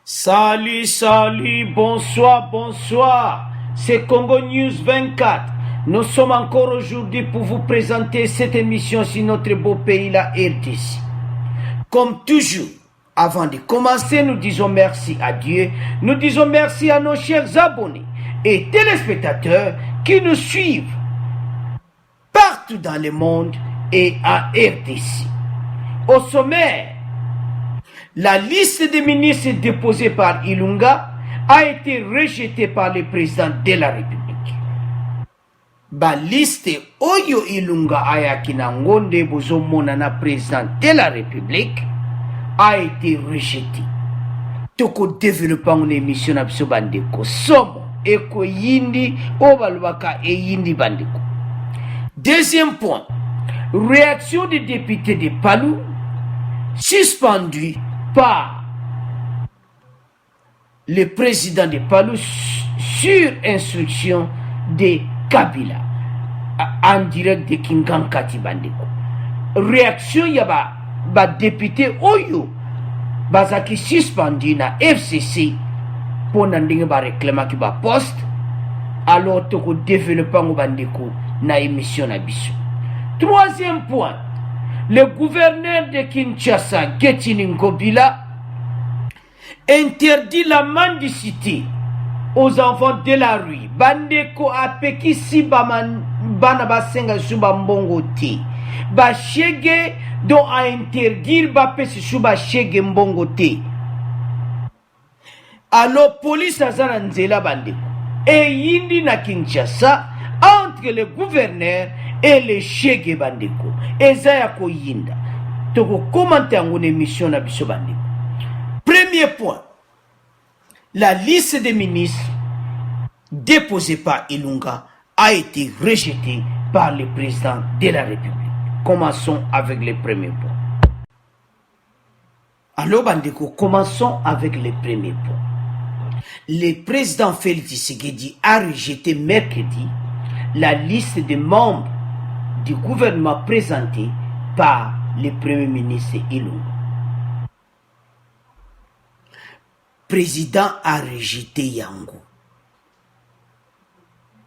Salut, salut, bonsoir, bonsoir. C'est Congo News 24. Nous sommes encore aujourd'hui pour vous présenter cette émission sur notre beau pays, la RDC. Comme toujours, avant de commencer, nous disons merci à Dieu. Nous disons merci à nos chers abonnés et téléspectateurs qui nous suivent partout dans le monde et à RDC. Au sommaire, la liste des ministres déposée par Ilunga a été rejetée par le président de la République. La liste Oyo Ilunga Ayakina Ngonde Bozomonana président de la République a été rejetée. Toko développant une émission abso bandeko. Somo eko yindi obalwaka e yindi bandeko. Deuxième point, réaction des députés de Palou suspendue par le président de Palou sur instruction de Kabila en direct de Kingankati Bandeko. Réaction yaba ba député Oyo bazaki suspendu na FCC pour n'andingue ba réclama ki ba poste alors toko développant Bandeko na émission na biso. Troisième point, le gouverneur de Kinshasa, Getini Ngobila, interdit la mendicité aux enfants de la rue. Bandeko apeki si bana basenga suba mbongo te. Ba shege don a interdire ba pesi suba shege mbongo te. Alors police azana nzela bandeko. Et yindi na Kinshasa entre le gouverneur et le Chege Bandeko. Ezaya ko yinda. Toko commenter en une émission na biso bandeko. Premier point. La liste des ministres déposée par Ilunga a été rejetée par le président de la République. Commençons avec le premier point. Alors bandeko, commençons avec le premier point. Le président Félix Tshisekedi a rejeté mercredi la liste des membres du gouvernement présentée par le premier ministre Ilunga. Président a rejeté Yango.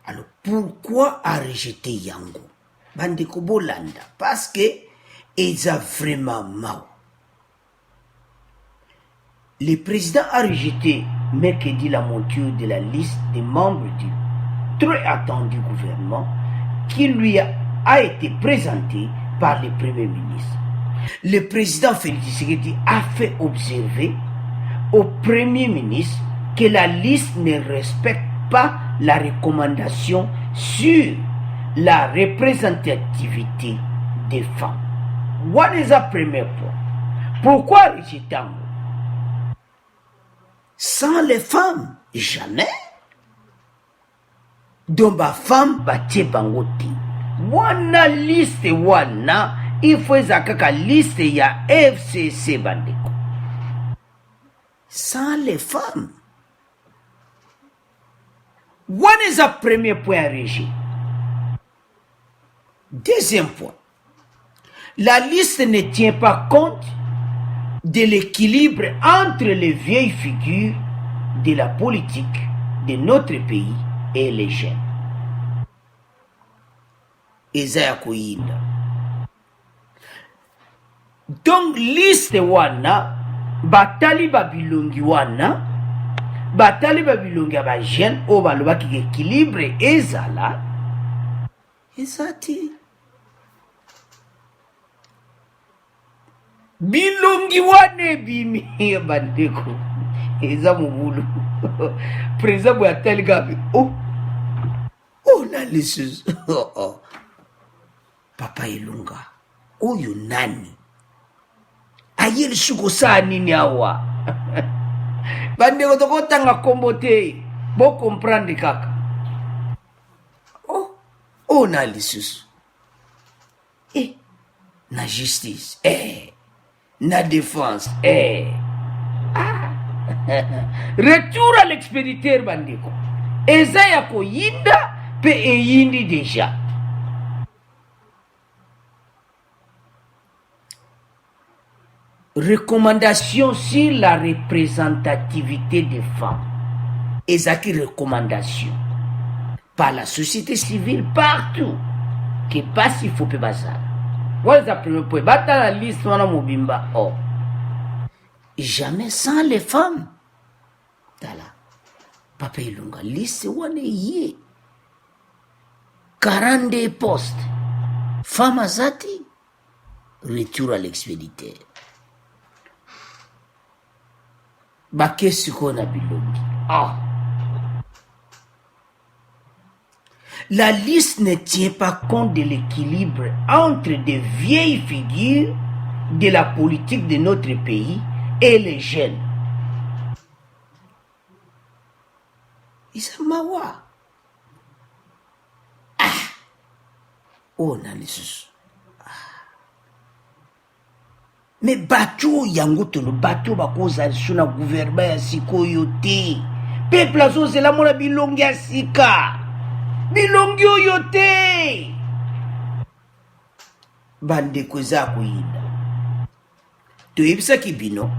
Alors pourquoi a rejeté Yango? Bandeko Bolanda, parce que ils ont vraiment mal. Le président a rejeté mercredi la monture de la liste des membres du très attendu gouvernement qui lui a été présenté par le premier ministre. Le président Félix Tshisekedi a fait observer au premier ministre que la liste ne respecte pas la recommandation sur la représentativité des femmes. What is the premier point? Pourquoi rejeter? Sans les femmes, jamais. Donc, ma femme batie bangote. Wana liste wana, il faut zakaka liste ya FCC bandeko. Sans les femmes. What is the premier point à régir? Deuxième point. La liste ne tient pas compte de l'équilibre entre les vieilles figures de la politique de notre pays et les jeunes. Ezaya koyinda. Donc liste wana batali babilongi wana batali babilongi ba jeune o baloba ki équilibre ezala ezati bilongi wane bimi bandeko eza mubulu président ya telgabi oh na lisus papa Ilunga oyo nani ayeli suko sa nini awa bandeko tokotanga kombo te bo comprendre kaka oh na lisus na justice na défense retour à l'expéditeur bandeko ezaya ko yinda pe yindi déjà. recommandation sur la représentativité des femmes. Et ça qui recommandation par la société civile partout. Qui passe il faut pas bazar. Voilà le premier point. Bata la liste on a mobimba. Oh. Jamais sans les femmes. Tala. Papa ilunga liste wane yé. 42 postes. Femmes azati. Retour à l'expéditeur. Bah qu'est-ce qu'on a bilongi? Ah. La liste ne tient pas compte de l'équilibre entre des vieilles figures de la politique de notre pays et les jeunes. Isamawa. Ah. Oh, nanisus. Ah. Mais bateau yangoto le bateau bakoza suna gouvernement ya sikoyo te. Peuple azo zela mona bilongi ya sika. Bilongi oyo te. Bandeko za kuyinda. Toyebisa kibino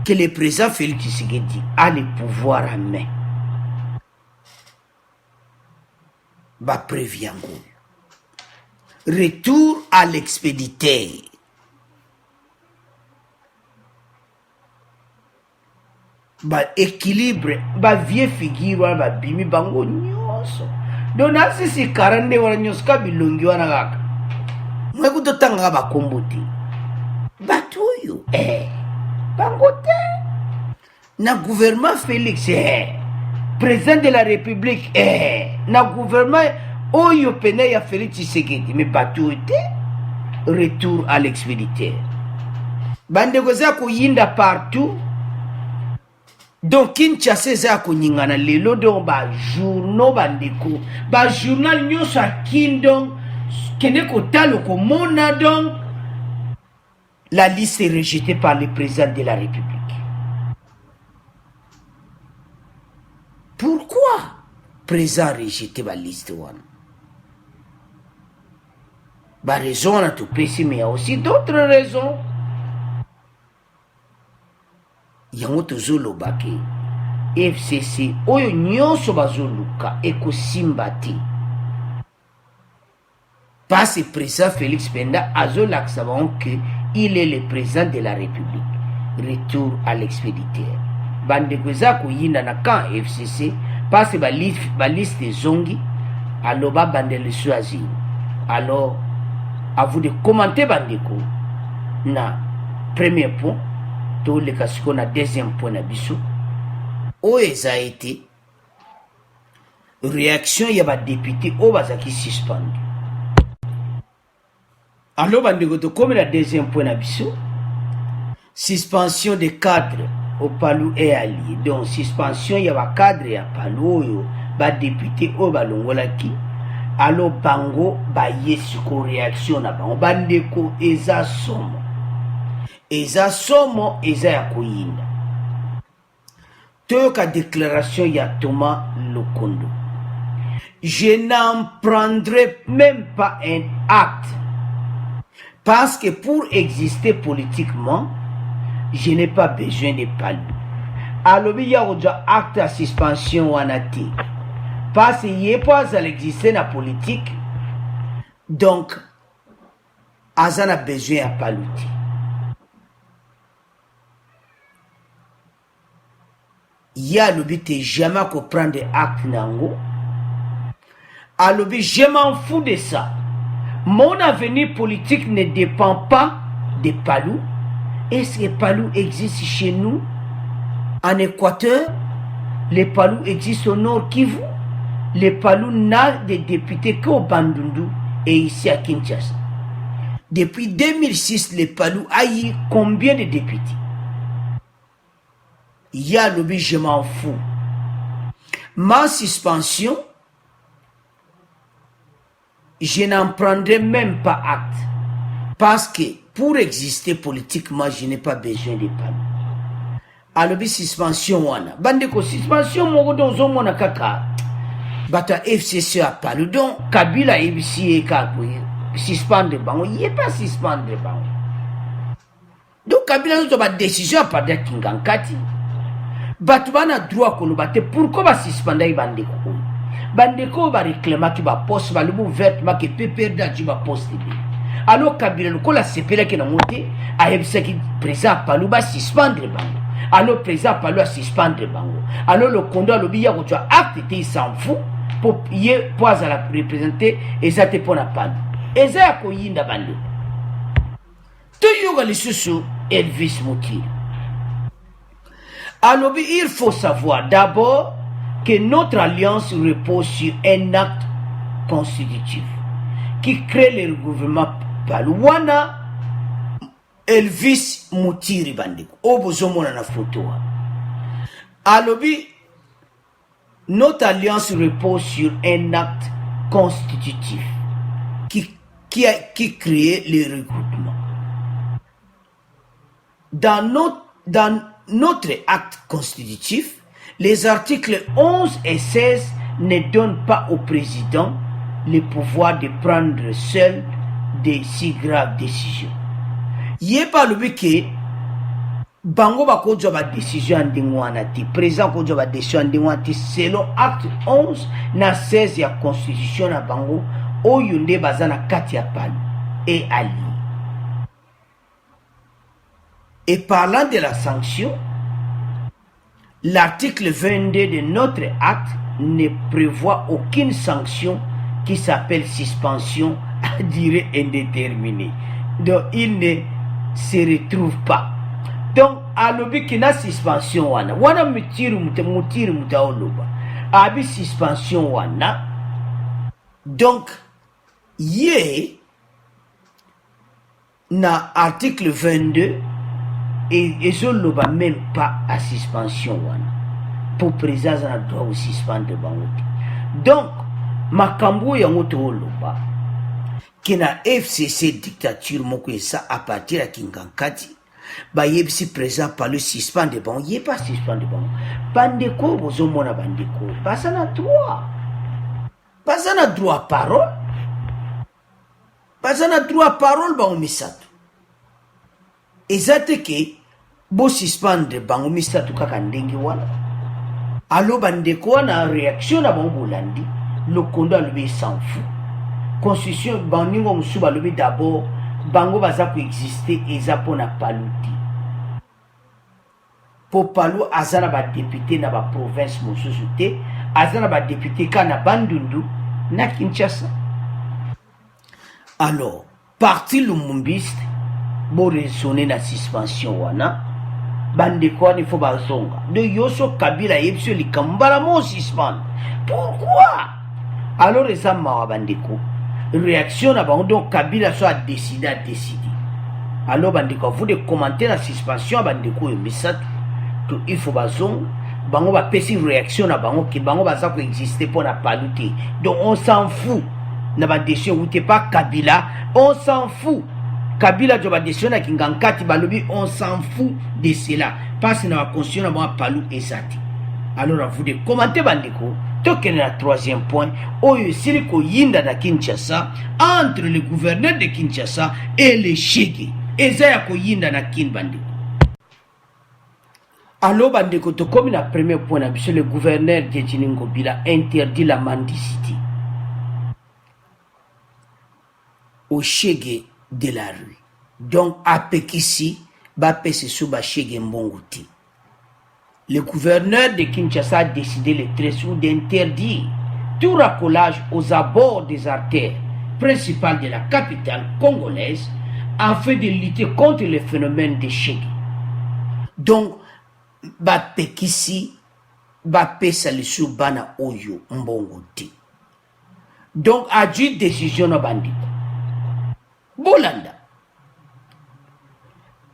que le président Félix Tshisekedi a le pouvoir en main. Ba préviango. Retour à l'expéditeur. Ba équilibre, ba vie figure ba bimi bango nyoso. Donc si c'est 40 wala nyoso ka bilongi wana kaka. Mwe kutotanga ba kombote. Batuyo bango te. Na gouvernement Félix président de la République na gouvernement oyo pene ya Félix Tshisekedi mais batuyo te. Retour à l'expéditeur. Bandeko za kuyinda partout. Donc Kinshasa za kunyingana lelo donc ba journaux bandeko ba journal nyoso akindong kene ko talo ko mona donc la liste est rejetée par le président de la République. Pourquoi président rejeté la liste one? Ba raison on a tout précis mais il y a aussi d'autres raisons. Yango tozolo bake FCC oyo nyonso bazoluka ekosimba te. Parce que président Félix Penda azolakisa bango que il est le président de la République. Retour à l'expéditeur. Bandeko za kuyinda na kan FCC parce que ba liste zongi aloba bandele choisir. Alors à vous de commenter bandeko na premier point. Tout le cas qu'on a deuxième point na biso. O eza été réaction y a ba député o bazaki suspendu. Alors bandeko to comme la deuxième point na biso. Suspension des cadres au Palou et allié. Donc suspension y a ba cadre ya Palou yo ba député o ba longolaki. Alors bango ba yesiko réaction na bango bandeko eza somo. Eza somo eza ya kuyinda. Toyoka déclaration ya Thomas Lokondo. Je n'en prendrai même pas un acte. Parce que pour exister politiquement, je n'ai pas besoin de Palou. Alors il y a déjà acte à suspension wanati. Parce qu'il n'y a pas à l'exister dans la politique. Donc, Azan a besoin de Palou. Il y a le but jamais qu'on prend des actes nango. À le but, je m'en fous de ça. Mon avenir politique ne dépend pas de Palou. Est-ce que Palou existe chez nous en Équateur? Les Palou existent au Nord Kivu. Les Palou n'a de députés qu'au Bandundu et ici à Kinshasa. Depuis 2006, les Palou a eu combien de députés? Il y a le but, je m'en fous. Ma suspension, je n'en prendrai même pas acte. Parce que pour exister politiquement, je n'ai pas besoin de Palou. Alors, suspension, wana. Bandeko, suspension, mon don mona kaka. Bata FCC a Palou. Donc, Kabila ABC et Kabouye. Suspendre bango. Il n'y a pas suspendre bango. Donc Kabila nous a décision à partir de Kingankati. Batubana droit qu'on batte pourquoi va suspendre Bandeko. Bandeko va réclamer qui va poste va le ouvert ma qui peut perdre tu va poster. Alors Kabila ko la CPL qui n'a monté a ebisa qui président Palou va suspendre bango. Alors président Palou a suspendre bango. Alors le condor le biya ko tu as acte il s'en fout pour y poise à la représenter et ça te pour la panne. Et ça ko yinda bande. Toujours les sous Elvis Moutir. Alors, il faut savoir d'abord que notre alliance repose sur un acte constitutif qui crée le gouvernement Palouana Elvis Mutiri Bandeko. Obozomo na photo. Alors, notre alliance repose sur un acte constitutif qui crée le regroupement. Dans notre acte constitutif, les articles 11 et 16 ne donnent pas au président le pouvoir de prendre seul de si graves décisions. Il n'y a pas le but que Bango va faire une décision de président va faire une décision de selon acte 11 na 16 de la constitution na Bango, où il y a bazana Katia Palu et Ali. Et parlant de la sanction, l'article 22 de notre acte ne prévoit aucune sanction qui s'appelle suspension à durée indéterminée. Donc, il ne se retrouve pas. Donc, à l'objet qu'il y a suspension, wana mutiru mutaoloba. Abi suspension wana. Donc, yé na article 22 et je ne vais même pas à suspension pour présence à droit au suspendre bangote. Donc makambo ya ngoto loba qui na FCC dictature moko ça à partir à Kingankati ba yebisi présent par le suspendre bango yé pas suspendre bango bandeko bozo mona bandeko pas na droit parole pas na droit parole bango misato ezate ke bo suspendre bango misatu kaka ndenge wana alo bandeko wana réaction na bango bolandi le kondo alobi s'en fout constitution bandingo musuba alobi d'abord bango baza ko exister eza pona paluti po palu azana ba député na ba province mosusu te azana ba député kana Bandundu na Kinshasa. Alors parti lumumbiste bo raisonner la suspension wana bandeko il faut bazonga de yoso Kabila yebso likambala mo suspendre pourquoi alors ça ma bandeko réaction na bango donc Kabila soit décidé alors bandeko vous de commenter la suspension bandeko misat que il faut bazonga bango ba pesi réaction na bango ki bango baza ko exister pour na paluté donc on s'en fout na ba décision ou t'es pas Kabila on s'en fout. Kabila joba décision à Kingankati balobi on s'en fout de cela parce que na constitution na ba palu esati. Alors vous de commenter bandeko token na troisième point oyo siliko yinda na Kinshasa entre le gouverneur de Kinshasa et le Chege ezaya ko yinda na kin bandeko. Alors bandeko to comme na premier point na biso le gouverneur de Ngobila interdit la mendicité au Chege de la rue. Donc, à Pekissi, Bapese Souba Chege Mbonguti. Le gouverneur de Kinshasa a décidé le 13 août d'interdire tout racolage aux abords des artères principales de la capitale congolaise afin de lutter contre le phénomène de Chege. Donc, Bapekissi, Bapesa le Soubana Oyo Mbonguti. Donc, a dit décision na bandit. Bolanda.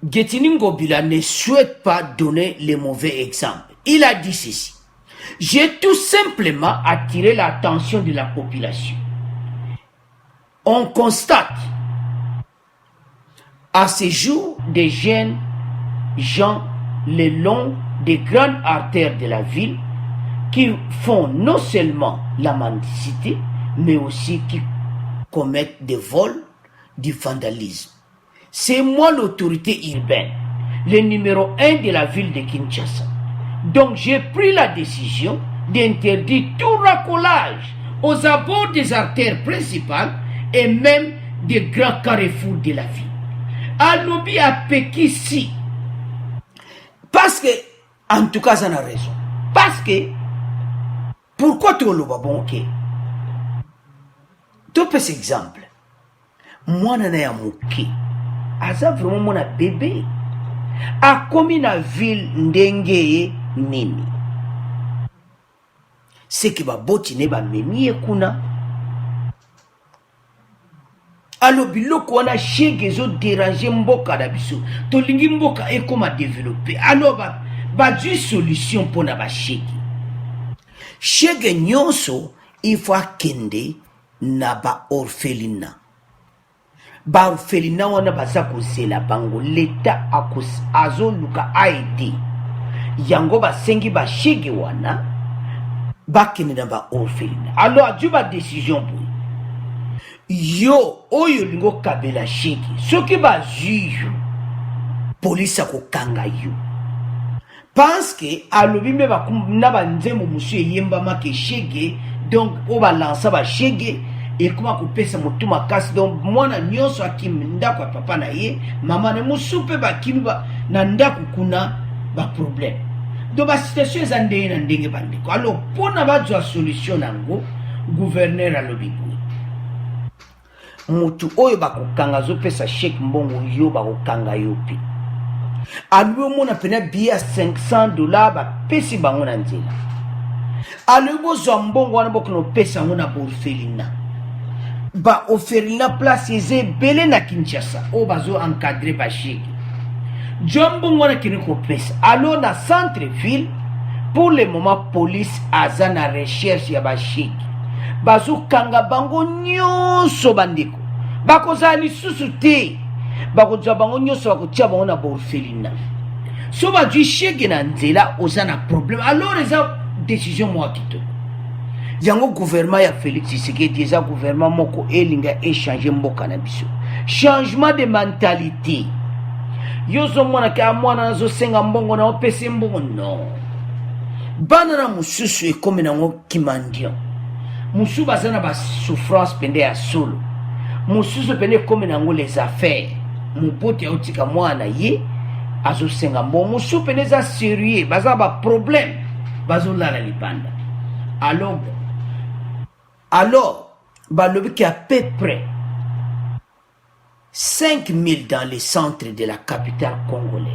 Ngobila ne souhaite pas donner le mauvais exemple. Il a dit ceci. J'ai tout simplement attiré l'attention de la population. On constate à ce jour des jeunes gens le long des grandes artères de la ville qui font non seulement la mendicité, mais aussi qui commettent des vols, du vandalisme. c'est moi l'autorité urbaine, le numéro 1 de la ville de Kinshasa. Donc j'ai pris la décision d'interdire tout racolage aux abords des artères principales et même des grands carrefours de la ville. Alobi a Pekissi. Parce que, en tout cas, ça a raison. Parce que, pourquoi tu le vas bon, ok? Tu peux cet exemple. Moi, je suis un mouké. Aza vraiment mon bébé. A comme na ville ndenge nini. C'est que ba boti ne ba memi kuna. Alors biloko wana shege zo déranger mboka da biso. To lingi mboka e koma développer. Alors ba du solution pour na ba shege. Shege nyonso il faut kende na ba orphelinat. Ba orphelinat wana baza kozela bango l'État azo luka aide. Yango ba sengi ba shege wana ba kende na ba orphelinat. Alors adu ba décision pour yo oyo lingo kabela shege. Soki ba juge police akokanga yo. Parce que alobi me ba na ba nzemo musu yemba make shege donc o ba lancer ba shege et comment kopesa mutu makasi donc mwana nyonso akimi ndako ya papa na ye mama ne musu pe ba kimi ba na ndako kuna ba problème donc ba situation za ndenge na ndenge bandeko. Alors pona ba jwa solution nango gouverneur alobi mutu oyo bakokanga zo pesa chèque mbongo yo bakokanga yo pe. Alors mona pena biya $500 ba pesi bango na nzela. Alors bozo mbongo wana bokono pesa ngona borfelina. Ba orphelinat place eze belé na Kinshasa o bazo encadrer ba chèque. Jombo ngona kini ko pesa. Alors na centre ville pour le moment police aza na recherche ya ba chèque. Bazo kanga bango nyonso bandeko. Bakoza lisusu te. Bakoza bango nyonso bakotia bango na orphelinat. So ba du chèque na nzela oza na problème. Alors eza décision moi kitoko. Yango gouvernement ya Félix Tshisekedi eza gouvernement moko elinga échanger mboka na biso. Changement de mentalité. Yozo mwana ka mwana nazo senga mbongo na opese mbongo non. Bana na mususu e comme na ngo kimandian. Musu bazana ba souffrance pende ya solo. Mususu pende comme na ngo les affaires. Mupote ya otika mwana ye azo senga mbongo. Musu pende za sérieux, baza ba problème. Bazo lala libanda. Alors, balobi qui à peu près 5000 dans les centres de la capitale congolaise.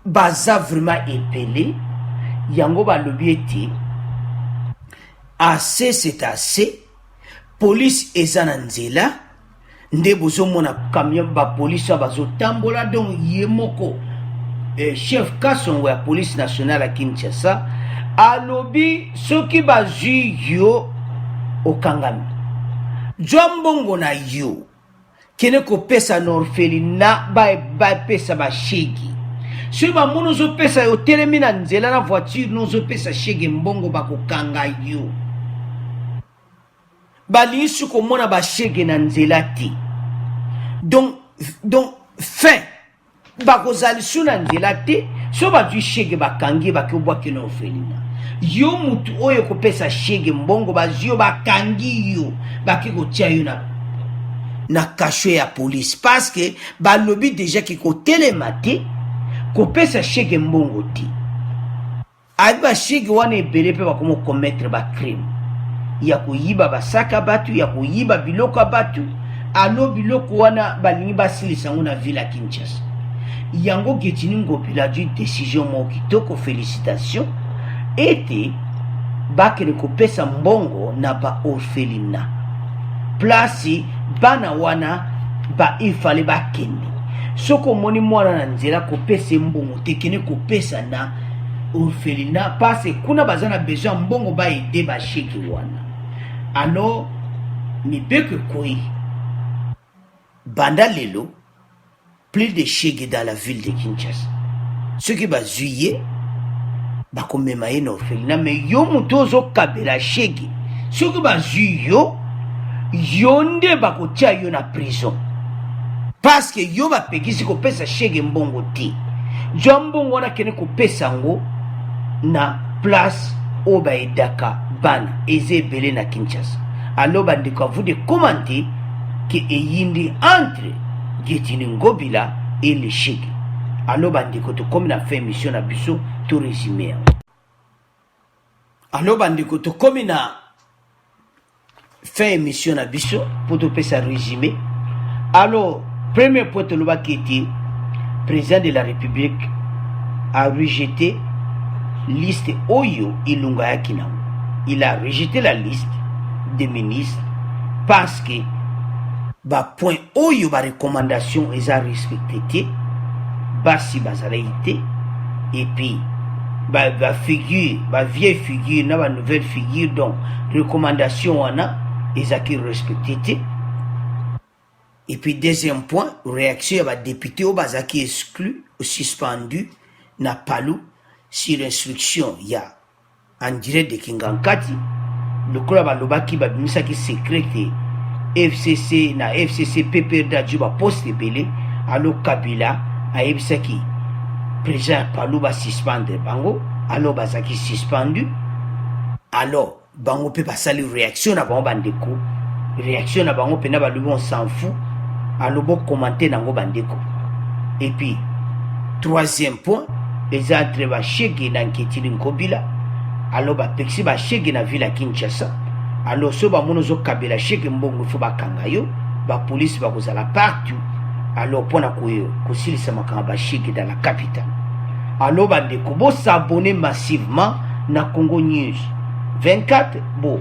Baza vraiment épelé. Yango balobi eti assez c'est assez. Police ezana nzela. Nde bozo mona camion ba police bazo tambola donc yemoko chef Kasongo ya police nationale à Kinshasa. Alobi soki ba yo okangami. Jombongo na yo. Kene ko pesa na orphelinat ba pesa ba shegi. Si ba mono zo pesa yo telemi na nzela na voiture no zo pesa shegi mbongo ba kokanga yo. Bali su ko mona ba shegi na nzela ti. Donc fin ba kozali su na nzela ti so ba du shegi ba kangi ba ko bwa kena orphelinat. Yo mutu oyo ko pesa shegi mbongo ba zio ba kangi yo ba ki ko tia yo na cachot ya police parce que ba lobby déjà ki ko télématé ko pesa shegi mbongo ti. Abi ba shegi wana ebele pe ba komo commettre ba crime. Ya ko yiba ba saka batu ya ko yiba biloko batu. Alo biloko wana balingi basilisa ngo na ville ya Kinshasa. Yango getini ngopila du décision mo kitoko félicitations. Ete bakene kopesa mbongo na ba orphelinat. Place bana wana ba ifale bakende. Soko moni mwana na nzela kopesa mbongo tekene kopesa na orphelinat parce kuna bazana besoin mbongo ba aider ba chèque wana. Alors ni beke koi banda lelo plus de chèques dans la ville de Kinshasa. Ce qui va juillet bakomema ye na orphelinat mais yo mutu ozo kabela shege soki bazwi yo nde bakotia yo na prison. parce que yo bapekisi kopesa chèque mbongo te jwa mbongo wana kende kopesa yango na place oyo baedaka bana eza ebele na Kinshasa. Alors bandeko vous de commenter que eyindi entre Getini Ngobila et le chèque. Alors bandeko to comme na fait émission na biso to résumé. Alors bandeko to comme na fait émission na biso pour te faire résumé. Alors premier point to loba qui était président de la République a rejeté liste Oyo Ilunga Yakina. Il a rejeté la liste des ministres parce que ba point Oyo ba recommandation ils a respecté basi bazalaïté et puis ba figure ba vieille figure na ba nouvelle figure donc recommandation wana ils a respecté. Et puis deuxième point réaction ba député au bazaki exclu ou suspendu na Palou sur instruction ya en direct de Kingankati le club a lobaki ba bimisaki secret FCC na FCC PPRD juba poste belé alo Kabila a ebisaki président Palou ba suspendre bango alors bazaki suspendu alors bango pe pasali réaction na bango bandeko réaction na bango pe na ba on s'en fout alors bon commenter nango bandeko. Et puis troisième point les autres ba chèque na Getini Ngobila alors ba pexi ba chèque na ville à Kinshasa alors so ba mono zo kabela chèque mbongo fo ba kangayo ba police ba kozala partout alors pona ko silisa makanga ba chèque dans la capitale. Alors bandeko bo s'abonner massivement na Congo News 24 bo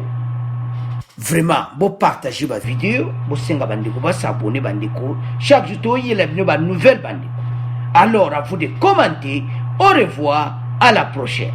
vraiment bo partager ba vidéo bo senga bandeko ba s'abonner bandeko chaque jour to yela bino ba nouvelle bandeko. Alors à vous de commenter. Au revoir, à la prochaine.